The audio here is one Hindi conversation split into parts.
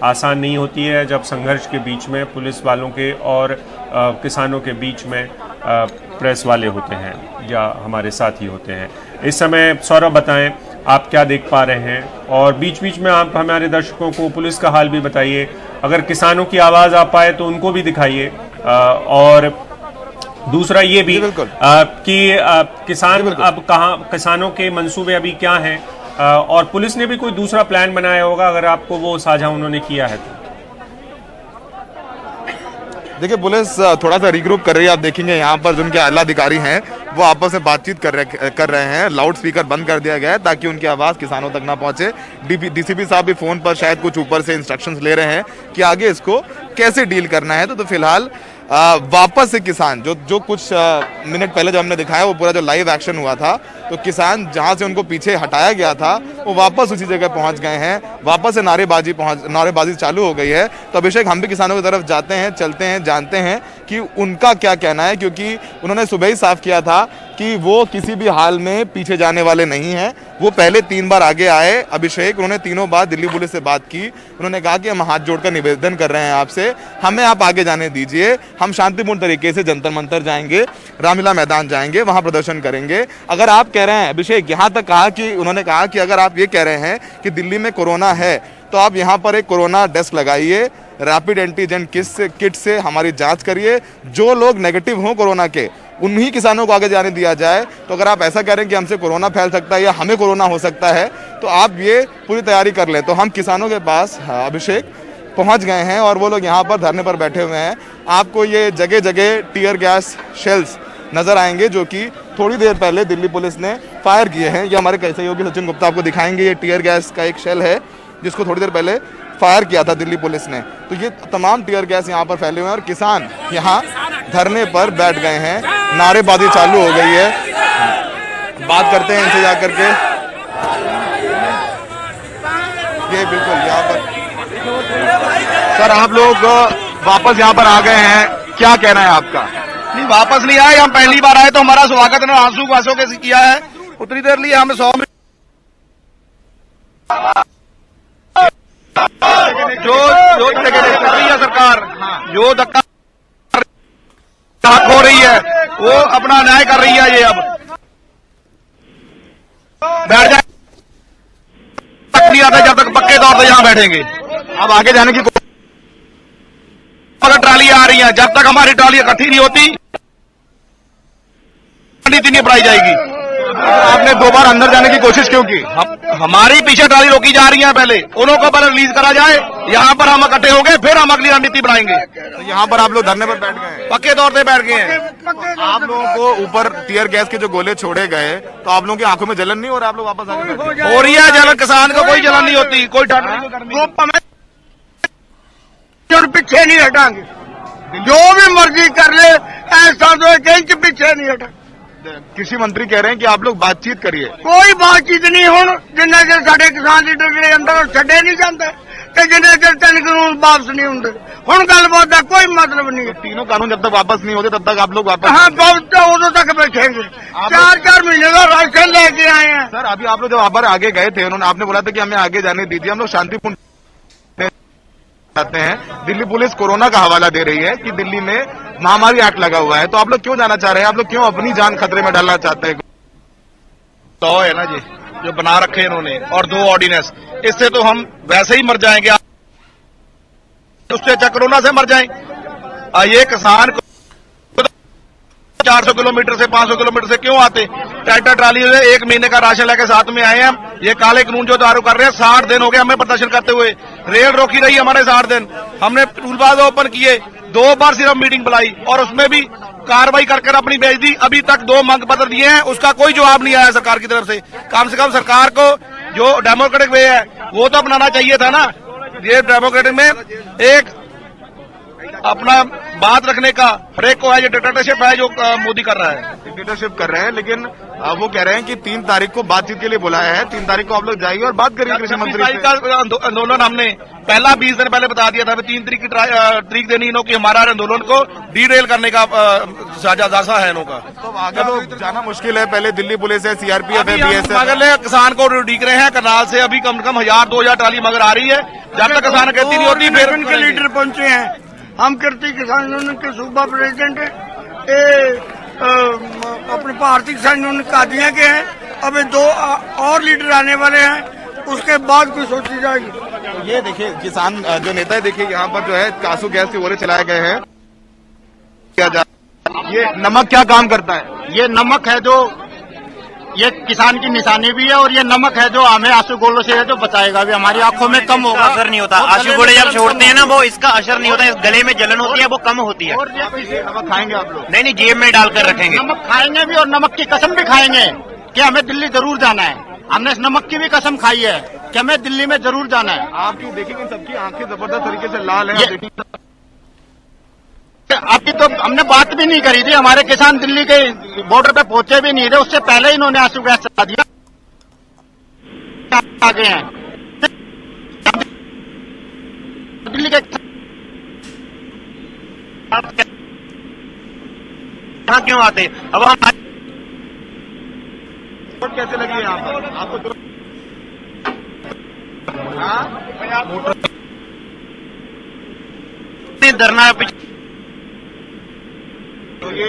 आसान नहीं होती है जब संघर्ष के बीच में पुलिस वालों के और किसानों के बीच में प्रेस वाले होते हैं या हमारे साथी होते हैं। इस समय सौरभ बताएं आप क्या देख पा रहे हैं, और बीच बीच में आप हमारे दर्शकों को पुलिस का हाल भी बताइए। अगर किसानों की आवाज़ आ पाए तो उनको भी दिखाइए, और दूसरा ये भी कि किसान अब कहाँ, किसानों के मंसूबे अभी क्या हैं, और पुलिस ने भी कोई दूसरा प्लान बनाया होगा अगर आपको वो साझा उन्होंने किया है तो। देखिए, पुलिस थोड़ा सा रिग्रुप कर रही है। आप देखेंगे यहाँ पर जो उनके आला अधिकारी हैं वो आपस में बातचीत कर रहे हैं। लाउड स्पीकर बंद कर दिया गया है ताकि उनकी आवाज़ किसानों तक ना पहुंचे। डीसीपी साहब भी फोन पर शायद कुछ ऊपर से इंस्ट्रक्शंस ले रहे हैं कि आगे इसको कैसे डील करना है। तो फिलहाल वापस से किसान जो कुछ मिनट पहले जो हमने दिखाया वो पूरा जो लाइव एक्शन हुआ था, तो किसान जहां से उनको पीछे हटाया गया था वो वापस उसी जगह पहुंच गए हैं। वापस से नारेबाजी चालू हो गई है। तो अभिषेक, हम भी किसानों की तरफ जाते हैं, चलते हैं, जानते हैं कि उनका क्या कहना है, क्योंकि उन्होंने सुबह ही साफ किया था कि वो किसी भी हाल में पीछे जाने वाले नहीं हैं। वो पहले 3 बार आगे आए अभिषेक, उन्होंने तीनों बार दिल्ली पुलिस से बात की। उन्होंने कहा कि हम हाथ जोड़कर निवेदन कर रहे हैं आपसे, हमें आप आगे जाने दीजिए। हम शांतिपूर्ण तरीके से जंतर मंतर जाएंगे, रामलीला मैदान जाएंगे, वहां प्रदर्शन करेंगे। अगर आप कह रहे हैं अभिषेक, यहाँ तक कहा कि उन्होंने कहा कि अगर आप ये कह रहे हैं कि दिल्ली में कोरोना है तो आप यहाँ पर एक कोरोना डेस्क लगाइए, रैपिड एंटीजन किट से हमारी जांच करिए। जो लोग नेगेटिव हों कोरोना के, उन्हीं किसानों को आगे जाने दिया जाए। तो अगर आप ऐसा कह रहे हैं कि हमसे कोरोना फैल सकता है या हमें कोरोना हो सकता है, तो आप ये पूरी तैयारी कर लें। तो हम किसानों के पास अभिषेक पहुंच गए हैं और वो लोग यहाँ पर धरने पर बैठे हुए हैं। आपको ये जगह जगह टीयर गैस शेल्स नजर आएंगे जो कि थोड़ी देर पहले दिल्ली पुलिस ने फायर किए हैं। ये हमारे कई सहयोगी सचिन गुप्ता आपको दिखाएंगे। ये टीयर गैस का एक शेल है जिसको थोड़ी देर पहले फायर किया था दिल्ली पुलिस ने। तो ये तमाम टीयर गैस यहाँ पर फैले हुए हैं और किसान यहाँ धरने पर बैठ गए हैं। नारेबाजी चालू हो गई है। बात करते हैं इनसे जाकर के। ये बिल्कुल यहाँ पर सर, आप लोग वापस यहाँ पर आ गए हैं, क्या कहना है आपका? नहीं, वापस नहीं आए, हम पहली बार आए तो हमारा स्वागत ने आंसू वासों के किया है। उतनी देर लिए हमें 100 मिनट जो कर रही है सरकार, जो धक्का हो रही है वो अपना न्याय कर रही है। ये अब बैठ जाए नहीं आता जब तक पक्के तौर पर यहाँ बैठेंगे। अब आगे जाने की अगर ट्राली आ रही है, जब तक हमारी ट्राली इकट्ठी नहीं होती नीति नहीं अपनाई जाएगी। आपने 2 बार अंदर जाने की कोशिश क्यों की? हमारी पीछे ट्राली रोकी जा रही है, पहले उनको पहले रिलीज करा जाए, यहाँ पर हम इकट्ठे हो गए, फिर हम अगली रणनीति बनाएंगे। तो यहाँ पर आप लोग धरने पर बैठ गए हैं? पक्के तौर पे बैठ गए हैं। आप लोगों को ऊपर टीयर गैस के जो गोले छोड़े गए तो आप लोगों की आंखों में जलन नहीं हो रहा? आप लोग वापस आगे बैठे हो रही है जलन, किसान को कोई जलन नहीं होती, कोई ठंड नहीं। पीछे नहीं हटांगे, जो भी मर्जी कर ले, ऐसा तो 1 इंच पीछे नहीं हटा। कृषि मंत्री कह रहे हैं कि आप लोग बातचीत करिए। कोई बातचीत नहीं हुण, जिन्ना चਿਰ ਸਾਡੇ किसान लीडर ਜਿਹੜੇ ਅੰਦਰ ਛੱਡੇ ਨਹੀਂ ਜਾਂਦੇ ਤੇ ਜਿੰਨੇ ਚਿਰ 3 ਕਾਨੂੰਨ ਵਾਪਸ नहीं ਹੁੰਦੇ। ਹੁਣ ਗੱਲਬਾਤ ਦਾ कोई मतलब नहीं है। तीनों कानून जब तक वापस नहीं होते तब तक आप लोग वापस? हाँ, बहुत उदों तक बैठेंगे। 4-4 महीने का राशन लेके आए हैं। सर, अभी आप लोग जब वहां पर आगे गए थे, उन्होंने आपने बोला था कि हमें आगे जाने दीजिए, हम लोग शांतिपूर्ण जाते हैं। दिल्ली पुलिस कोरोना का हवाला दे रही है कि दिल्ली में महामारी एक्ट लगा हुआ है, तो आप लोग क्यों जाना चाह रहे हैं? आप लोग क्यों अपनी जान खतरे में डालना चाहते हैं? तो है ना जी, जो बना रखे इन्होंने, और 2 ऑर्डिनेंस, इससे तो हम वैसे ही मर जाएंगे, उससे अच्छा कोरोना से मर जाएं। ये किसान को 400 किलोमीटर से 500 किलोमीटर से क्यों आते? ट्रैक्टर ट्राली से 1 महीने का राशन लेकर साथ में आए हैं। ये काले कानून जो लागू कर रहे हैं, 60 दिन हो गए हमें प्रदर्शन करते हुए। रेल रोकी रही हमारे 60 दिन। हमने टूल प्लाजा ओपन किए, 2 बार सिर्फ मीटिंग बुलाई और उसमें भी कार्रवाई कर अपनी भेज दी। अभी तक 2 मांग पत्र दिए हैं, उसका कोई जवाब नहीं आया सरकार की तरफ से। कम सरकार को जो डेमोक्रेटिक वे है वो तो अपनाना चाहिए था ना। ये डेमोक्रेटिक में एक अपना बात रखने का हर एक को है। ये डिक्टेटरशिप है जो मोदी कर रहा है। डिक्टेटरशिप कर रहे हैं, लेकिन वो कह रहे हैं कि 3 तारीख को बातचीत के लिए बुलाया है। 3 तारीख को आप लोग जाइए और बात करिए कृषि मंत्री से। का आंदोलन हमने पहला 20 दिन पहले बता दिया था। 3 तारीख की तारीख देनी इन्हों की, हमारा आंदोलन को डीरेल करने का साझा है इनों का। तो आगे तो जाना मुश्किल है। पहले दिल्ली पुलिस है, सीआरपीएफ है, बीएसएफ। मगर किसान को डीक रहे हैं करनाल से। अभी कम से कम 1000-2000 ट्राली मगर आ रही है। जब तक किसान कहती नहीं होती फिर उनके लीडर पहुंचे हैं। हम कृषि किसान यूनियन के सूबा प्रेसिडेंट है, अपने भारतीय किसान यूनियन कादियां के हैं। अभी 2 और लीडर आने वाले हैं, उसके बाद कुछ सोची जाएगी। तो ये देखिए किसान जो नेता है, देखिए यहाँ पर जो है कासू गैस के गोले चलाए गए हैं। ये नमक क्या काम करता है? ये नमक है जो ये किसान की निशानी भी है, और ये नमक है जो हमें आंसू गोलों से है जो बचाएगा भी, हमारी आंखों में कम होगा। असर नहीं होता। आंसू गोले जब छोड़ते हैं ना, वो इसका असर नहीं होता। इस गले में जलन होती है, वो कम होती है। और नमक खाएंगे आप लोग? नहीं, जेब में डालकर रखेंगे। नमक खाएंगे भी, और नमक की कसम भी खाएंगे कि हमें दिल्ली जरूर जाना है। हमने इस नमक की भी कसम खाई है कि हमें दिल्ली में जरूर जाना है। आपकी देखेंगे सबकी आंखें जबरदस्त तरीके से लाल है। अभी तो हमने बात भी नहीं करी थी, हमारे किसान दिल्ली के बॉर्डर पे पहुंचे भी नहीं थे, उससे पहले इन्होंने आंसू गैस चला दिया। आगे हैं दिल्ली के यहाँ क्यों आते? अब हम कैसे लगी यहाँ पर आपको? धरना है तो ये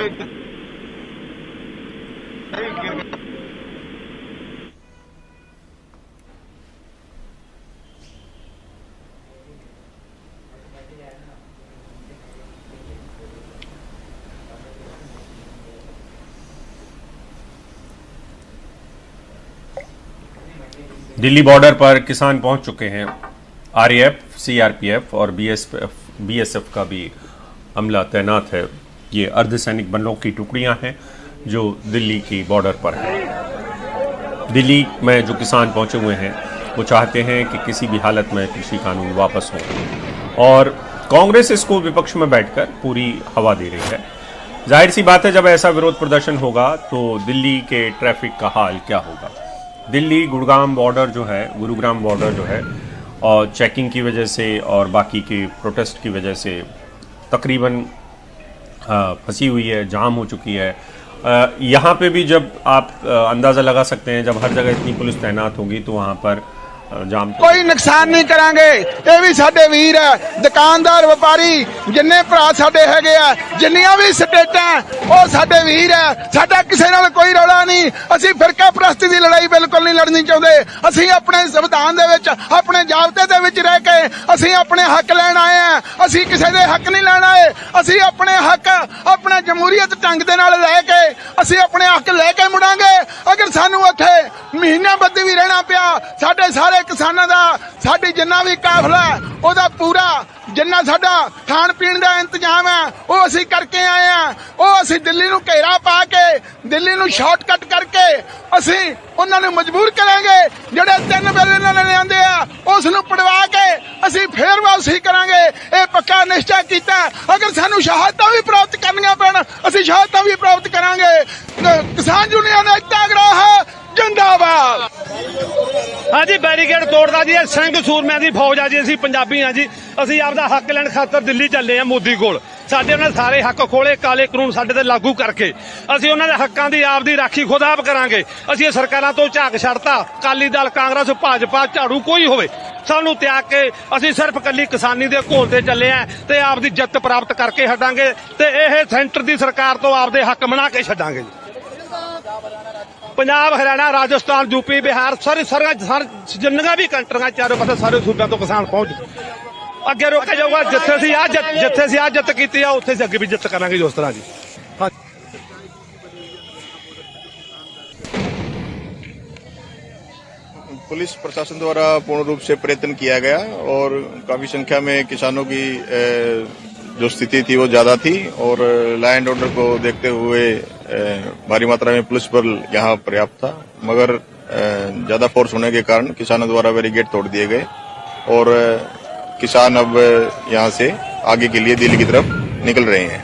दिल्ली बॉर्डर पर किसान पहुंच चुके हैं। आरएएफ, सीआरपीएफ और बीएसएफ का भी अमला तैनात है। ये अर्धसैनिक बलों की टुकड़ियां हैं जो दिल्ली की बॉर्डर पर हैं। दिल्ली में जो किसान पहुंचे हुए हैं वो चाहते हैं कि किसी भी हालत में कृषि कानून वापस हो, और कांग्रेस इसको विपक्ष में बैठकर पूरी हवा दे रही है। जाहिर सी बात है, जब ऐसा विरोध प्रदर्शन होगा तो दिल्ली के ट्रैफिक का हाल क्या होगा। दिल्ली गुड़गांव बॉर्डर जो है, गुरुग्राम बॉर्डर जो है, और चेकिंग की वजह से और बाकी के प्रोटेस्ट की वजह से तकरीबन फंसी हुई है, जाम हो चुकी है। यहाँ पे भी जब आप अंदाज़ा लगा सकते हैं, जब हर जगह इतनी पुलिस तैनात होगी तो वहाँ पर जाम कोई नुकसान नहीं करांगे। ये भी साडे वीर है, दुकानदार व्यापारी जिन्ने भरा साडे हैगे आ, जिन्नियां भी स्टेटां ਉਹ ਸਾਡੇ ਵੀਰ ਹੈ। ਸਾਡਾ ਕਿਸੇ ਨਾਲ ਕੋਈ ਰੌਲਾ ਨਹੀਂ। ਅਸੀਂ ਫਿਰਕਾ ਪ੍ਰਸਤੀ ਦੀ ਲੜਾਈ ਬਿਲਕੁਲ ਨਹੀਂ ਲੜਨੀ ਚਾਹੁੰਦੇ। ਅਸੀਂ ਆਪਣੇ ਸੰਵਿਧਾਨ ਦੇ ਵਿੱਚ, ਆਪਣੇ ਜ਼ਾਬਤੇ ਦੇ ਵਿੱਚ ਰਹਿ ਕੇ ਅਸੀਂ ਆਪਣੇ ਹੱਕ ਲੈਣ ਆਏ ਆ। ਅਸੀਂ ਕਿਸੇ ਦੇ ਹੱਕ ਨਹੀਂ ਲੈਣ ਆਏ। ਅਸੀਂ ਆਪਣੇ ਹੱਕ ਆਪਣੇ ਜਮਹੂਰੀਅਤ ਢੰਗ ਦੇ ਨਾਲ ਲੈ ਕੇ ਅਸੀਂ ਆਪਣੇ ਹੱਕ ਲੈ ਕੇ ਮੁੜਾਂਗੇ। ਅਗਰ ਸਾਨੂੰ ਉੱਥੇ ਮਹੀਨਿਆਂ ਬੱਧੀ ਵੀ ਰਹਿਣਾ ਪਿਆ, ਸਾਡੇ ਸਾਰੇ ਕਿਸਾਨਾਂ ਦਾ, ਸਾਡੀ ਜਿੰਨਾ ਵੀ ਕਾਫਲਾ ਉਹਦਾ ਪੂਰਾ ਜਿੰਨਾ ਸਾਡਾ ਖਾਣ ਪੀਣ ਦਾ ਇੰਤਜ਼ਾਮ ਹੈ ਉਹ ਅਸੀਂ ਕਰਕੇ ਆਏ ਆ। ਉਹ ਅਸੀਂ ਦਿੱਲੀ ਨੂੰ ਘੇਰਾ ਪਾ ਕੇ, ਦਿੱਲੀ ਨੂੰ ਸ਼ਾਰਟਕਟ ਕਰਕੇ ਅਸੀਂ ਉਹਨਾਂ ਨੂੰ ਮਜਬੂਰ ਕਰਾਂਗੇ। ਜਿਹੜੇ 3 ਬਿੱਲ ਇਹਨਾਂ ਨੇ ਲਿਆਂਦੇ ਆ ਉਸ ਨੂੰ ਪੜਵਾ ਕੇ ਅਸੀਂ ਫੇਰ ਵਾਪਸੀ ਕਰਾਂਗੇ। ਇਹ ਪੱਕਾ ਨਿਸ਼ਚਾ ਕੀਤਾ। ਅਗਰ ਸਾਨੂੰ ਸ਼ਹਾਦਤਾਂ ਵੀ ਪ੍ਰਾਪਤ ਕਰਨੀਆਂ ਪੈਣ, ਅਸੀਂ ਸ਼ਹਾਦਤਾਂ ਵੀ ਪ੍ਰਾਪਤ ਕਰਾਂਗੇ। ਕਿਸਾਨ ਯੂਨੀਅਨ ਏਕਤਾ ਅਗਰਾਹ ਜਿੰਦਾਬਾਦ। हाँ जी, बैरीकेड तोड़दा जी। ਸਿੰਘ ਸੂਰਮਿਆਂ ਦੀ ਫੌਜ ਆ ਜੀ। ਅਸੀਂ ਪੰਜਾਬੀ ਆ ਜੀ। ਅਸੀਂ ਆਪਦਾ ਹੱਕ ਲੈਣ ਖਾਤਰ ਦਿੱਲੀ ਚੱਲੇ ਆ ਮੋਦੀ ਕੋਲ। ਸਾਡੇ ਉਹਨਾਂ ਸਾਰੇ ਹੱਕ ਖੋਲੇ, ਕਾਲੇ ਕਾਨੂੰਨ ਸਾਡੇ ਤੇ ਲਾਗੂ ਕਰਕੇ ਅਸੀਂ ਉਹਨਾਂ ਦੇ ਹੱਕਾਂ ਦੀ ਆਪਦੀ ਰਾਖੀ ਖੁਦ ਆਪ ਕਰਾਂਗੇ। ਅਸੀਂ ਇਹ ਸਰਕਾਰਾਂ ਤੋਂ ਝਾਕ ਛੱਡਤਾ। ਅਕਾਲੀ ਦਲ, ਕਾਂਗਰਸ, ਭਾਜਪਾ, ਝਾੜੂ ਕੋਈ ਹੋਵੇ, ਸਾਨੂੰ ਤਿਆਗ ਕੇ ਅਸੀਂ ਸਿਰਫ ਕੱਲੀ ਕਿਸਾਨੀ ਦੇ ਘੋਲ ਤੇ ਚੱਲੇ ਆ ਤੇ ਆਪਦੀ ਜਿੱਤ ਪ੍ਰਾਪਤ ਕਰਕੇ ਹਟਾਂਗੇ ਤੇ ਇਹ ਸੈਂਟਰ ਦੀ ਸਰਕਾਰ ਤੋਂ ਆਪਦੇ ਹੱਕ ਮਨਾ ਕੇ ਛੱਡਾਂਗੇ। पंजाब, हरियाणा, राजस्थान, यूपी, बिहार, सारे जिन्नियां भी कंट्रियां चारों पासे सारे सूबे तो किसान पहुंच अगे रोका जाऊगा। जिथे असीं आ जित की उत्थे से अगे भी जित करांगे जी। उस तरह जी हाँ। पुलिस प्रशासन द्वारा पूर्ण रूप से प्रयत्न किया गया और काफी संख्या में किसानों की जो स्थिति थी वो ज्यादा थी, और लॉ एंड ऑर्डर को देखते हुए भारी मात्रा में पुलिस बल यहाँ पर्याप्त था। मगर ज्यादा फोर्स होने के कारण किसानों द्वारा बैरिकेड तोड़ दिए गए और किसान अब यहाँ से आगे के लिए दिल्ली की तरफ निकल रहे हैं।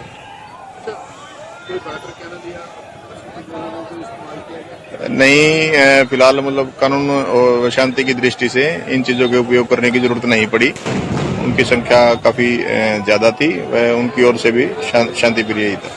नहीं, फिलहाल मतलब कानून और शांति की दृष्टि से इन चीजों के उपयोग करने की जरूरत नहीं पड़ी। उनकी संख्या काफी ज्यादा थी, वह उनकी ओर से भी शांति प्रिय ही था।